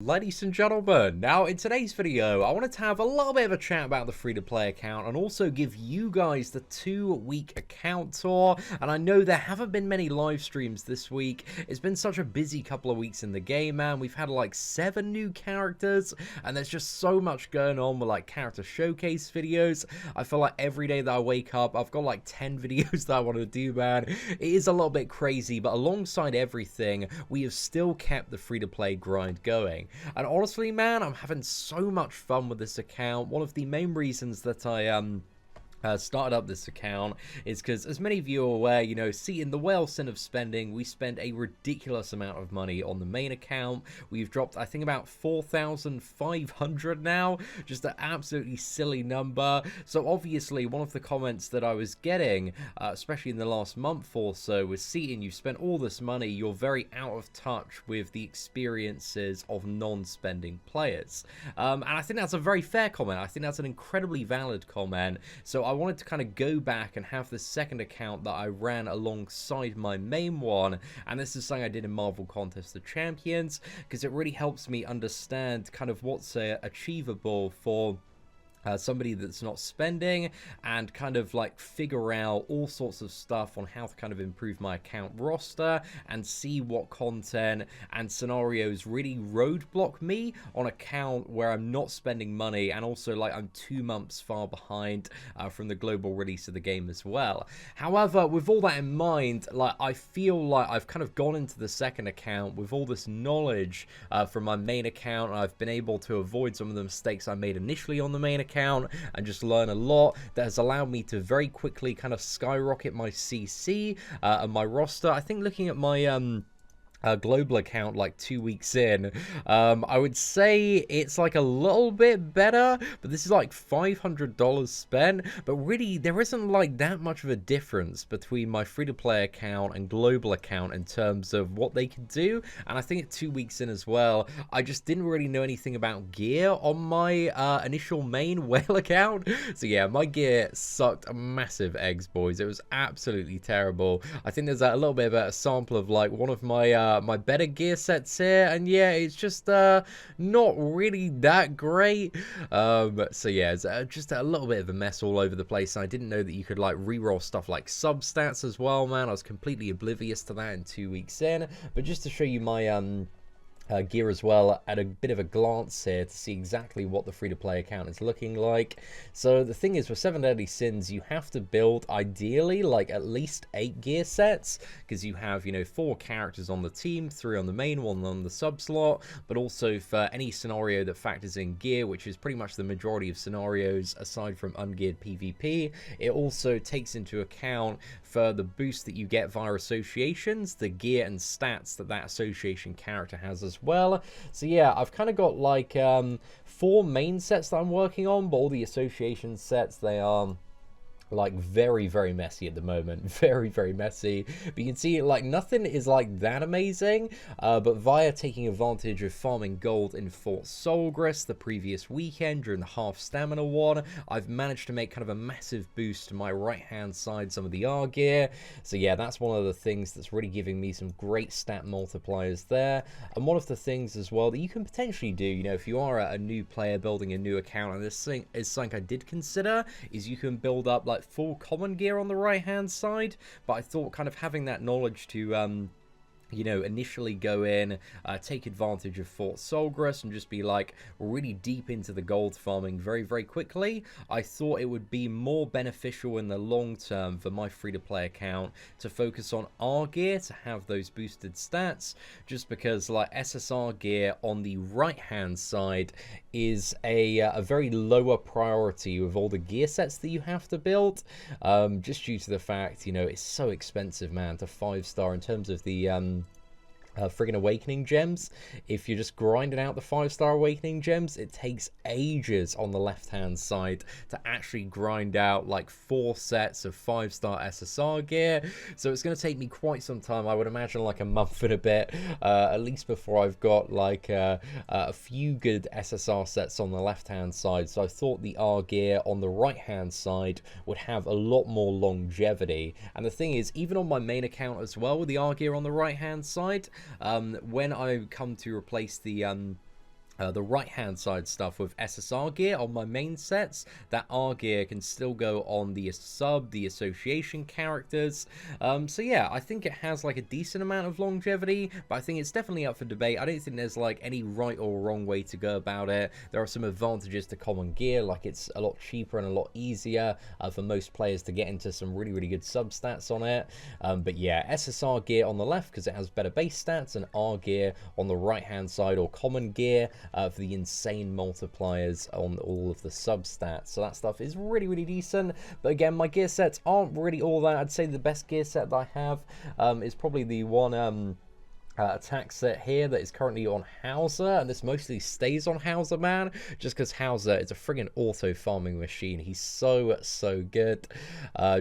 Ladies and gentlemen, now in today's video, I wanted to have a little bit of a chat about the free-to-play account and also give you guys the 2-week account tour. And I know there haven't been many live streams this week. It's been such a busy couple of weeks in the game, man. We've had like 7 new characters and there's just so much going on with like character showcase videos. I feel like every day that I wake up, I've got like 10 videos that I want to do, man. It is a little bit crazy, but alongside everything, we have still kept the free-to-play grind going. And honestly, man, I'm having so much fun with this account. One of the main reasons that I started up this account is because, as many of you are aware, you know, Seatin, the whale sin of spending, we spend a ridiculous amount of money on the main account. We've dropped, I think, about 4,500 now, just an absolutely silly number. So obviously, one of the comments that I was getting, especially in the last month or so, was, Seatin, you've spent all this money, you're very out of touch with the experiences of non-spending players. And I think that's a very fair comment. I think that's an incredibly valid comment. So I wanted to kind of go back and have the second account that I ran alongside my main one, and this is something I did in Marvel Contest of Champions, because it really helps me understand kind of what's achievable for somebody that's not spending, and kind of like figure out all sorts of stuff on how to kind of improve my account roster and see what content and scenarios really roadblock me on account where I'm not spending money, and also like I'm 2 months far behind from the global release of the game as well. However, with all that in mind, like I feel like I've kind of gone into the second account with all this knowledge from my main account, and I've been able to avoid some of the mistakes I made initially on the main account and just learn a lot that has allowed me to very quickly kind of skyrocket my CC and my roster. I think looking at my global account like 2 weeks in, I would say it's like a little bit better, but this is like $500 spent. But really there isn't like that much of a difference between my free-to-play account and global account in terms of what they can do. And I think at 2 weeks in as well, I just didn't really know anything about gear on my initial main whale account. So yeah, my gear sucked massive eggs, boys. It was absolutely terrible. I think there's a little bit of a sample of like one of my my better gear sets here, and yeah, it's just not really that great. So yeah, it's just a little bit of a mess all over the place. And I didn't know that you could like reroll stuff like substats as well, man. I was completely oblivious to that in 2 weeks in. But just to show you my gear as well at a bit of a glance here to see exactly what the free-to-play account is looking like. So the thing is, with 7 Deadly Sins, you have to build ideally like at least 8 gear sets, because you have, you know, 4 characters on the team, 3 on the main, 1 on the sub slot, but also for any scenario that factors in gear, which is pretty much the majority of scenarios aside from ungeared PvP. It also takes into account for the boost that you get via associations, the gear and stats that that association character has as well. So yeah, I've kind of got like 4 main sets that I'm working on, but all the association sets, they are like very messy at the moment. Very messy. But you can see like nothing is like that amazing, but via taking advantage of farming gold in Fort Solgres the previous weekend during the half stamina one, I've managed to make kind of a massive boost to my right hand side, some of the R gear. So yeah, that's one of the things that's really giving me some great stat multipliers there. And one of the things as well that you can potentially do, you know, if you are a new player building a new account, and this thing is something I did consider, is you can build up like full common gear on the right hand side. But I thought kind of having that knowledge to you know, initially go in, take advantage of Fort Solgres and just be like really deep into the gold farming very quickly, I thought it would be more beneficial in the long term for my free-to-play account to focus on R gear to have those boosted stats, just because like SSR gear on the right hand side is a very lower priority with all the gear sets that you have to build, just due to the fact, you know, it's so expensive, man, to 5-star in terms of the friggin' awakening gems. If you're just grinding out the 5-star awakening gems, it takes ages on the left hand side to actually grind out like 4 sets of 5-star SSR gear. So it's going to take me quite some time, I would imagine like a month and a bit, at least before I've got like a few good SSR sets on the left hand side. So I thought the R gear on the right hand side would have a lot more longevity. And the thing is, even on my main account as well, with the R gear on the right hand side, when I come to replace the the right hand side stuff with SSR gear on my main sets. That R gear can still go on the the association characters. So yeah, I think it has like a decent amount of longevity, but I think it's definitely up for debate. I don't think there's like any right or wrong way to go about it. There are some advantages to common gear, like it's a lot cheaper and a lot easier for most players to get into some really good substats on it. But yeah, SSR gear on the left because it has better base stats, and R gear on the right hand side, or common gear, for the insane multipliers on all of the substats. So that stuff is really decent. But again, my gear sets aren't really all that. I'd say the best gear set that I have is probably the one attack set here that is currently on Hauser, and this mostly stays on Hauser, man, just because Hauser is a friggin' auto farming machine. He's so good,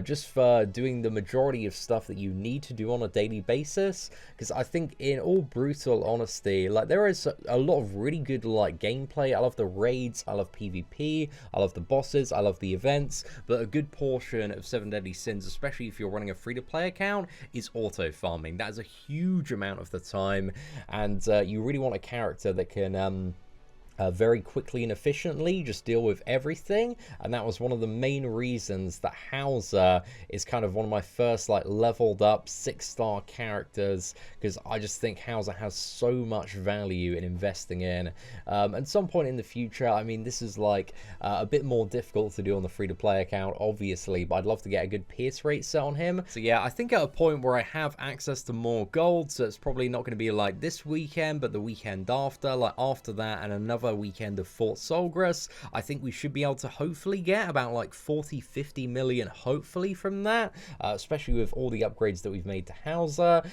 just for doing the majority of stuff that you need to do on a daily basis. Because I think, in all brutal honesty, like, there is a lot of really good like gameplay. I love the raids, I love PvP, I love the bosses, I love the events, but a good portion of 7 Deadly Sins, especially if you're running a free-to-play account, is auto farming. That is a huge amount of the time, and you really want a character that can very quickly and efficiently just deal with everything. And that was one of the main reasons that Hauser is kind of one of my first like leveled up 6-star characters, because I just think Hauser has so much value in investing in. At some point in the future, I mean, this is like a bit more difficult to do on the free-to-play account, obviously, but I'd love to get a good pierce rate set on him. So yeah, I think at a point where I have access to more gold, so it's probably not going to be like this weekend, but the weekend after, like after that, and another weekend of Fort Solgres, I think we should be able to hopefully get about like 40-50 million hopefully from that, especially with all the upgrades that we've made to Hauser.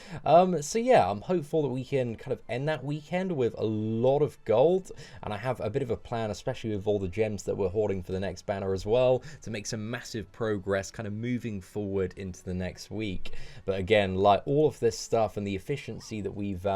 So yeah, I'm hopeful that we can kind of end that weekend with a lot of gold, and I have a bit of a plan, especially with all the gems that we're hoarding for the next banner as well, to make some massive progress kind of moving forward into the next week. But again, like all of this stuff and the efficiency that we've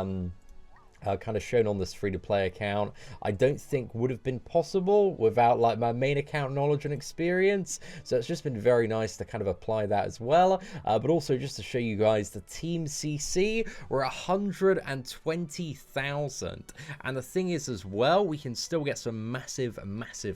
kind of shown on this free-to-play account, I don't think would have been possible without like my main account knowledge and experience. So it's just been very nice to kind of apply that as well. But also just to show you guys, the team CC, we're 120,000, and the thing is as well, we can still get some massive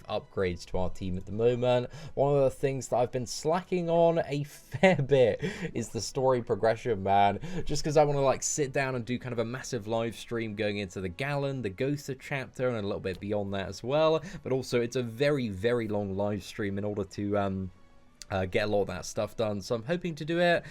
upgrades to our team at the moment. One of the things that I've been slacking on a fair bit is the story progression, man, just because I want to like sit down and do kind of a massive live stream going into the Gallon, the Gotha chapter, and a little bit beyond that as well. But also, it's a very long live stream in order to get a lot of that stuff done. So I'm hoping to do it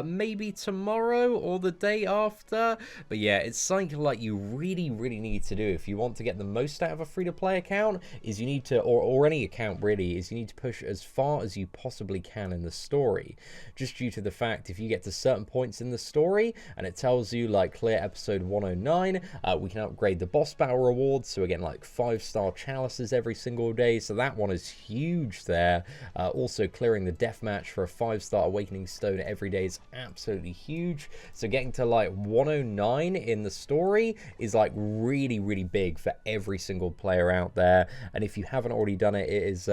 maybe tomorrow or the day after. But yeah, it's something like you really need to do if you want to get the most out of a free-to-play account, is you need to, or any account really, is you need to push as far as you possibly can in the story. Just due to the fact, if you get to certain points in the story and it tells you like clear episode 109, we can upgrade the boss battle rewards, so again like 5-star chalices every single day, so that one is huge there. Also clearing the deathmatch for a 5-star awakening stone every day is absolutely huge. So getting to like 109 in the story is like really big for every single player out there, and if you haven't already done it, it is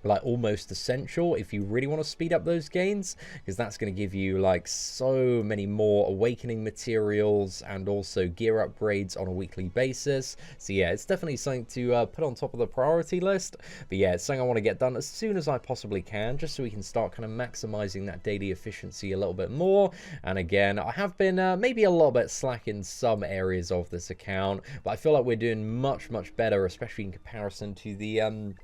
like almost essential if you really want to speed up those gains, because that's going to give you like so many more awakening materials and also gear upgrades on a weekly basis. So yeah, it's definitely something to put on top of the priority list. But yeah, it's something I want to get done as soon as I possibly can, just so we can start kind of maximizing that daily efficiency a little bit more. And again, I have been maybe a little bit slack in some areas of this account, but I feel like we're doing much better, especially in comparison to the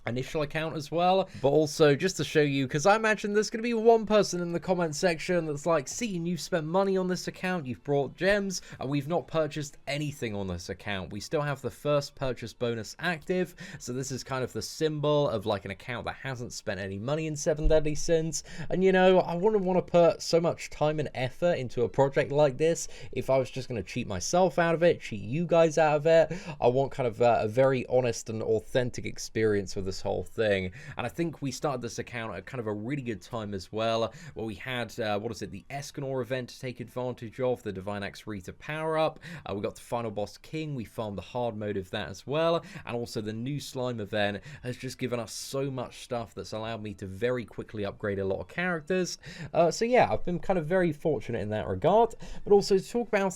initial account as well. But also just to show you, because I imagine there's going to be one person in the comment section that's like, Seatin, you've spent money on this account, you've brought gems, and we've not purchased anything on this account. We still have the first purchase bonus active, so this is kind of the symbol of like an account that hasn't spent any money in 7 Deadly Sins. And you know, I wouldn't want to put so much time and effort into a project like this if I was just going to cheat myself out of it, cheat you guys out of it. I want kind of a very honest and authentic experience with this whole thing. And I think we started this account at kind of a really good time as well, where we had what is it, the Escanor event to take advantage of, the Divine Axe Rita power up, we got the final boss King, we farmed the hard mode of that as well, and also the new slime event has just given us so much stuff that's allowed me to very quickly upgrade a lot of characters. So yeah, I've been kind of very fortunate in that regard. But also to talk about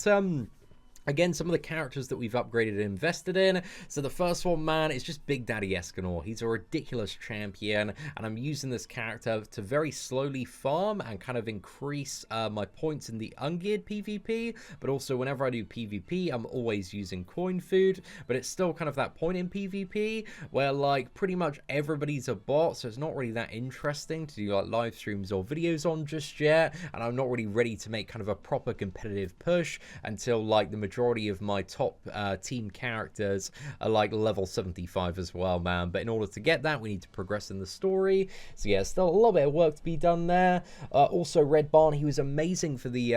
Again, some of the characters that we've upgraded and invested in. So the first one, man, is just Big Daddy Escanor. He's a ridiculous champion, and I'm using this character to very slowly farm and kind of increase my points in the ungeared PvP, but also whenever I do PvP, I'm always using coin food, but it's still kind of that point in PvP where, like, pretty much everybody's a bot, so it's not really that interesting to do, like, live streams or videos on just yet, and I'm not really ready to make kind of a proper competitive push until, like, the majority of my top team characters are like level 75 as well, man. But in order to get that, we need to progress in the story. So yeah, still a little bit of work to be done there. Also, Red Barn, he was amazing for the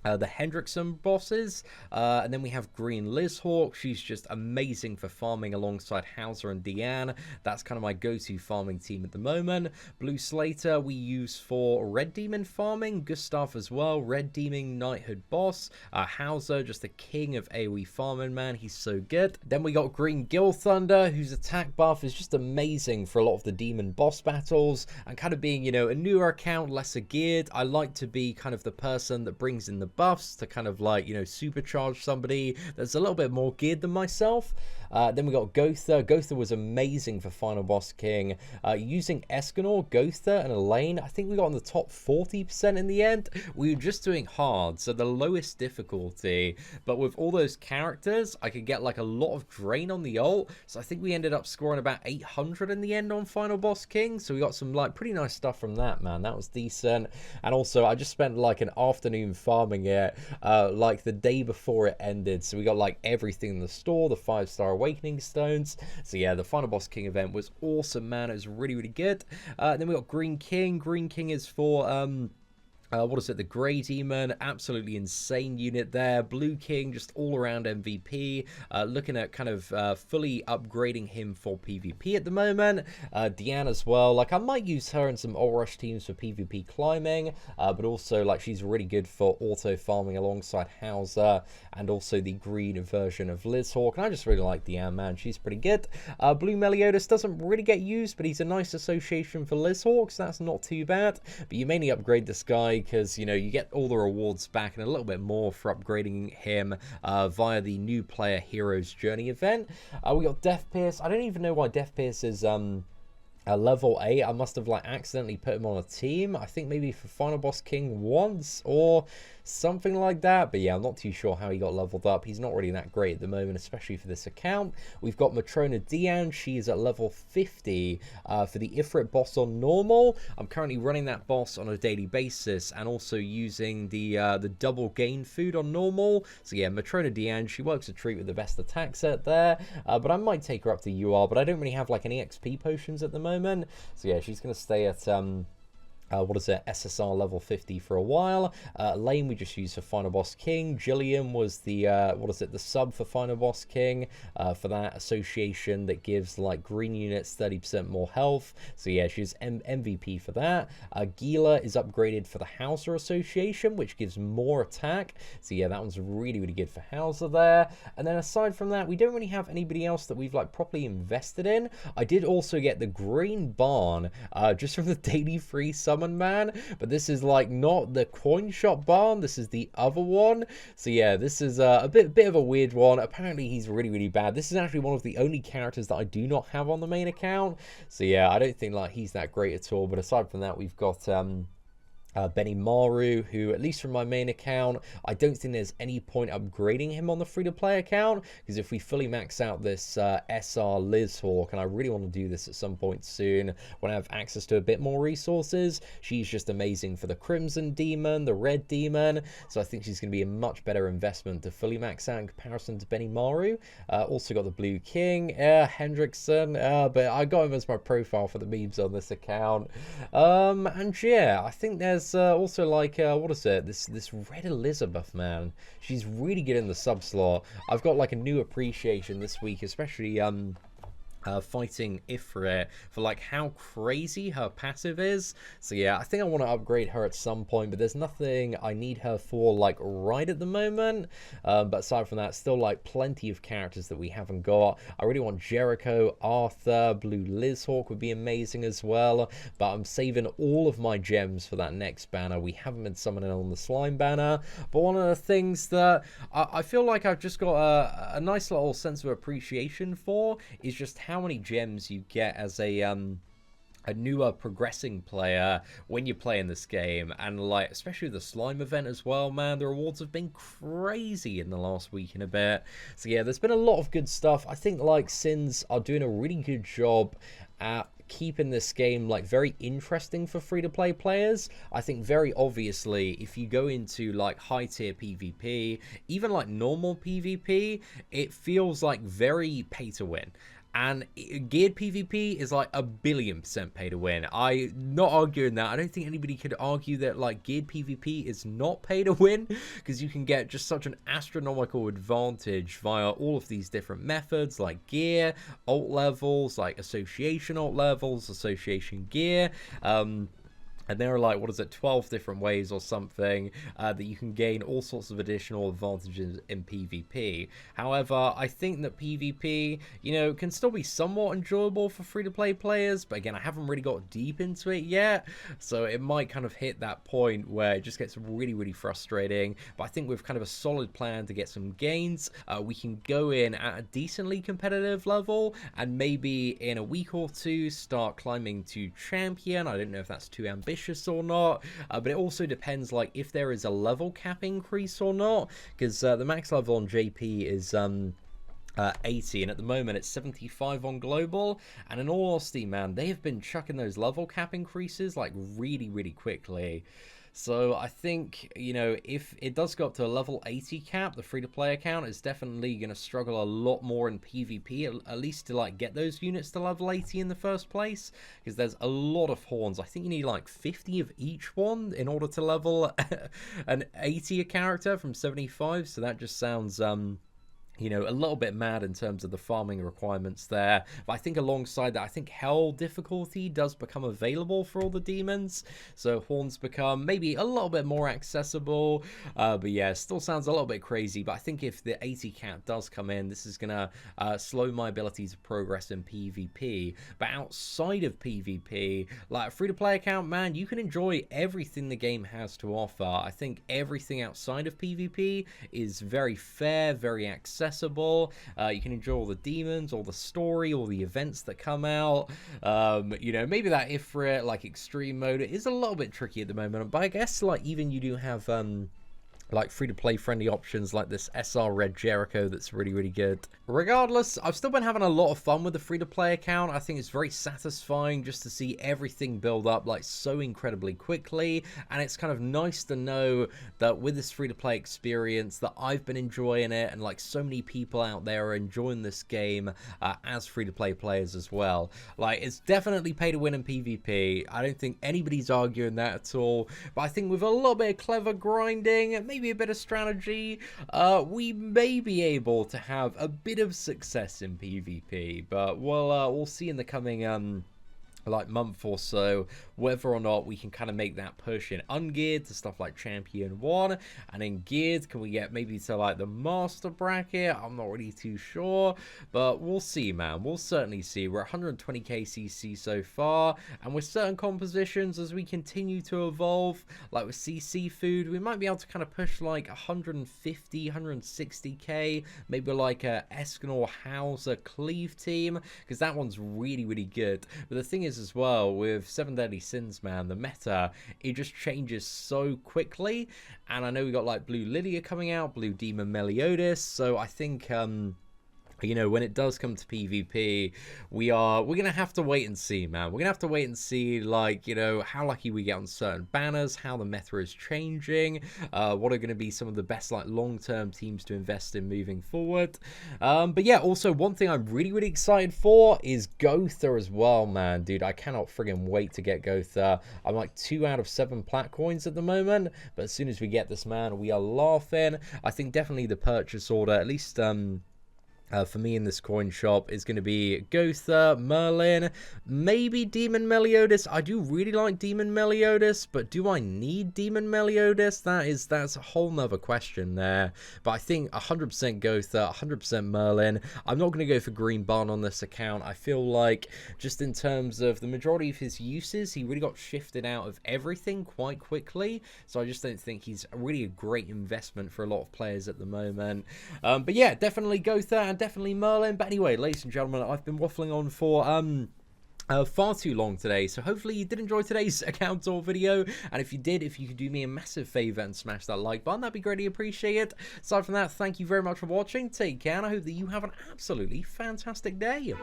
Hendrickson bosses, and then we have Green Lizhawk. She's just amazing for farming alongside Hauser and Deanne. That's kind of my go-to farming team at the moment. Blue Slater we use for Red Demon farming, Gustav as well, Red Demon Knighthood boss, Hauser just the king of AoE farming, man, he's so good. Then we got Green Gill Thunder, whose attack buff is just amazing for a lot of the demon boss battles, and kind of being, you know, a newer account, lesser geared, I like to be kind of the person that brings in the buffs to kind of, like, you know, supercharge somebody that's a little bit more geared than myself. Then we got Gotha. Gotha was amazing for Final Boss King. Using Escanor, Gotha, and Elaine, I think we got on the top 40% in the end. We were just doing hard, so the lowest difficulty. But with all those characters, I could get like a lot of drain on the ult. So I think we ended up scoring about 800 in the end on Final Boss King. So we got some like pretty nice stuff from that, man. That was decent. And also, I just spent like an afternoon farming it, like the day before it ended. So we got like everything in the store, the 5-star Awakening Stones. So yeah, the Final Boss King event was awesome, man. It was really, really good. Then we got Green King. Green King is for what is it? The Grey Demon, absolutely insane unit there. Blue King, just all around MVP. Looking at kind of fully upgrading him for PvP at the moment. Deanne as well. Like, I might use her in some Ult Rush teams for PvP climbing, but also like she's really good for auto farming alongside Hauser and also the green version of Lizhawk. And I just really like Deanne, man. She's pretty good. Blue Meliodas doesn't really get used, but he's a nice association for Lizhawk, so that's not too bad. But you mainly upgrade this guy because, you know, you get all the rewards back and a little bit more for upgrading him via the new player Hero's Journey event. We got Death Pierce. I don't even know why Death Pierce is level 8. I must have like accidentally put him on a team. I think maybe for Final Boss King once or something like that, but yeah, I'm not too sure how he got leveled up. He's not really that great at the moment, especially for this account. We've got Matrona Deanne. She is at level 50 for the Ifrit boss on normal. I'm currently running that boss on a daily basis and also using the double gain food on normal. So yeah, Matrona Deanne, she works a treat with the best attack set there, but I might take her up to UR, but I don't really have like any XP potions at the moment. So yeah, she's going to stay at what is it, SSR level 50 for a while. Lane we just used for Final Boss King. Jillian was the what is it, the sub for Final Boss King, for that association that gives like green units 30% more health. So yeah, she's MVP for that. Gila is upgraded for the Hauser association, which gives more attack. So yeah, that one's really, really good for Hauser there. And then aside from that, we don't really have anybody else that we've like properly invested in. I did also get the Green Barn just from the daily free summon, man, but this is like not the coin shop barn, this is the other one. So yeah, this is a bit of a weird one. Apparently he's really, really bad. This is actually one of the only characters that I do not have on the main account. So yeah, I don't think like he's that great at all. But aside from that, we've got Benny Maru, who, at least from my main account, I don't think there's any point upgrading him on the free-to-play account, because if we fully max out this SR Lizhawk, and I really want to do this at some point soon, when I have access to a bit more resources, she's just amazing for the Crimson Demon, the Red Demon, so I think she's going to be a much better investment to fully max out in comparison to Benny Maru. Also got the Blue King, Hendrickson, but I got him as my profile for the memes on this account. And yeah, I think there's also like what is it, this Red Elizabeth, man, she's really good in the sub slot. I've got like a new appreciation this week, especially fighting Ifrit for like how crazy her passive is. So yeah, I think I want to upgrade her at some point, but there's nothing I need her for like right at the moment. But aside from that, still like plenty of characters that we haven't got. I really want Jericho, Arthur, Blue Lizhawk would be amazing as well, but I'm saving all of my gems for that next banner. We haven't been summoning on the slime banner, but one of the things that I feel like I've just got a nice little sense of appreciation for is just how many gems you get as a newer progressing player when you play in this game. And like especially the slime event as well, man, the rewards have been crazy in the last week and a bit. So yeah, there's been a lot of good stuff. I think like Sins are doing a really good job at keeping this game like very interesting for free-to-play players. I think very obviously if you go into like high tier PvP, even like normal PvP, it feels like very pay to win. And geared PvP is like 1,000,000,000% pay to win. I'm not arguing that. I don't think anybody could argue that like geared PvP is not pay to win, because you can get just such an astronomical advantage via all of these different methods like gear, alt levels, like association alt levels, association gear. And there are like, what is it, 12 different ways or something that you can gain all sorts of additional advantages in PvP. However, I think that PvP, you know, can still be somewhat enjoyable for free-to-play players. But again, I haven't really got deep into it yet. So it might kind of hit that point where it just gets really, really frustrating. But I think with kind of a solid plan to get some gains, we can go in at a decently competitive level. And maybe in a week or two, start climbing to champion. I don't know if that's too ambitious or not, but it also depends like if there is a level cap increase or not, because the max level on JP is 80, and at the moment it's 75 on global. And in all honesty, man, they have been chucking those level cap increases like really, really quickly. So I think, you know, if it does go up to a level 80 cap, the free-to-play account is definitely going to struggle a lot more in PvP, at least to, like, get those units to level 80 in the first place, because there's a lot of horns. I think you need, like, 50 of each one in order to level an 80 character from 75, so that just sounds, you know, a little bit mad in terms of the farming requirements there. But I think alongside that, I think Hell difficulty does become available for all the demons. So horns become maybe a little bit more accessible. But yeah, still sounds a little bit crazy. But I think if the 80 cap does come in, this is going to slow my ability to progress in PvP. But outside of PvP, like a free-to-play account, man, you can enjoy everything the game has to offer. I think everything outside of PvP is very fair, very accessible. You can enjoy all the demons, all the story, all the events that come out. You know, maybe that Ifrit like extreme mode is a little bit tricky at the moment, but I guess like even you do have like free-to-play friendly options like this SR Red Jericho that's really, really good. Regardless, I've still been having a lot of fun with the free-to-play account. I think it's very satisfying just to see everything build up like so incredibly quickly, and it's kind of nice to know that with this free-to-play experience that I've been enjoying it, and like so many people out there are enjoying this game as free-to-play players as well. Like, it's definitely pay to win in PvP. I don't think anybody's arguing that at all, but I think with a little bit of clever grinding, maybe a bit of strategy, we may be able to have a bit of success in PvP, but we'll see in the coming like month or so whether or not we can kind of make that push in ungeared to stuff like Champion 1, and in geared can we get maybe to like the master bracket. I'm not really too sure, but we'll see, man. We'll certainly see. We're 120k CC so far, and with certain compositions as we continue to evolve, like with Sea Seafood, we might be able to kind of push like 150, 160k, maybe like a Escanor Hauser Cleave team, because that one's really, really good. But the thing is as well, with 7 Deadly Sins, man, the meta, it just changes so quickly, and I know we got like Blue Lydia coming out, Blue Demon Meliodas, so I think you know, when it does come to PvP, we're gonna have to wait and see, man. We're gonna have to wait and see, like, you know, how lucky we get on certain banners, how the meta is changing, what are gonna be some of the best like long-term teams to invest in moving forward. But yeah, also one thing I'm really, really excited for is Gotha as well, man. Dude, I cannot friggin' wait to get Gotha. I'm like 2 out of 7 plat coins at the moment, but as soon as we get this, man, we are laughing. I think definitely the purchase order, at least For me in this coin shop is going to be Gotha, Merlin, maybe Demon Meliodas. I do really like Demon Meliodas, but do I need Demon Meliodas? That's a whole nother question there. But I think 100% Gotha, 100% Merlin. I'm not going to go for Green Barn on this account. I feel like just in terms of the majority of his uses, he really got shifted out of everything quite quickly. So I just don't think he's really a great investment for a lot of players at the moment. But yeah, definitely Gotha and definitely Merlin. But anyway, ladies and gentlemen, I've been waffling on for far too long today, so hopefully you did enjoy today's account tour video, and if you did, if you could do me a massive favor and smash that like button, that'd be greatly appreciated. Aside from that, thank you very much for watching, take care, and I hope that you have an absolutely fantastic day.